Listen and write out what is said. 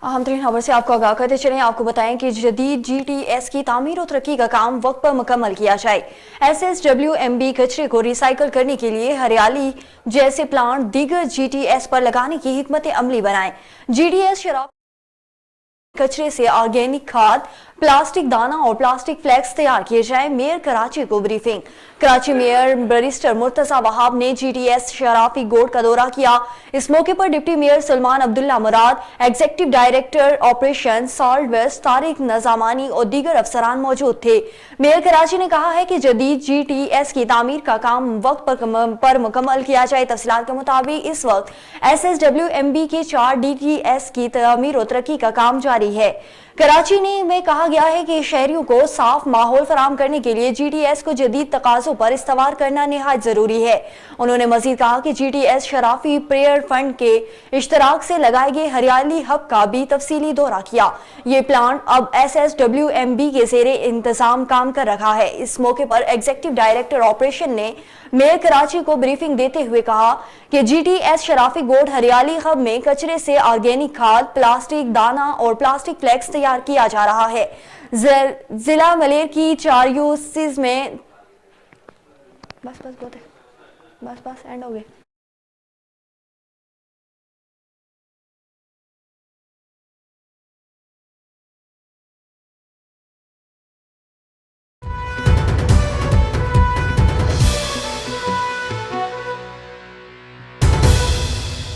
अहम तरीन खबर से आपको आगाह करते चलें। आपको बताएं कि जदीद GTS की तामीर और तरक्की का काम वक्त पर मुकम्मल किया जाए। SSWMB कचरे को रिसाइकल करने के लिए हरियाली जैसे प्लांट दीगर GTS पर लगाने की हिकमत अमली बनाएं। GTS शराब कचरे से ऑर्गेनिक खाद, प्लास्टिक दाना और प्लास्टिक फ्लैक्स तैयार किए जाए। मेयर कराची को briefing. Karachi mayor barrister Murtaza Wahab ने GTS शराफी गोड का दौरा किया। इस मौके पर deputy mayor Salman Abdullah Murad, executive director operation solid waste Tariq Nizamani और दीगर अफसरान मौजूद थे। मेयर कराची ने कहा है कि जदीद GTS की तामीर का काम वक्त पर मुकम्मल किया जाए। तफसीलात के मुताबिक इस वक्त SSWMB के 4 DTS की तामीर और तरक्की का काम जारी है। कराची में कहा गया है कि शहरियों को साफ माहौल फराहम करने के लिए GTS को जदीद तकाज़ों पर इस्तवार करना निहायत जरूरी है। उन्होंने मजीद कहा कि GTS शराफी प्रेयर फंड के इश्तराक से लगाए गए हरियाली हब का भी तफसीली दौरा किया। ये प्लांट अब SSWMB के ज़ेरे इंतजाम काम कर रहा है। इस मौके पर एग्जीक्यूटिव डायरेक्टर ऑपरेशन ने मेयर कराची को ब्रीफिंग देते हुए कहा कि GTS शराफी गोड हरियाली हब में कचरे से ऑर्गेनिक खाद, प्लास्टिक दाना और प्लास्टिक फ्लैक्स तैयार किया जा रहा है। जिला मलेर की 4 यूसिस में बस बहुत है, बस एंड हो गए।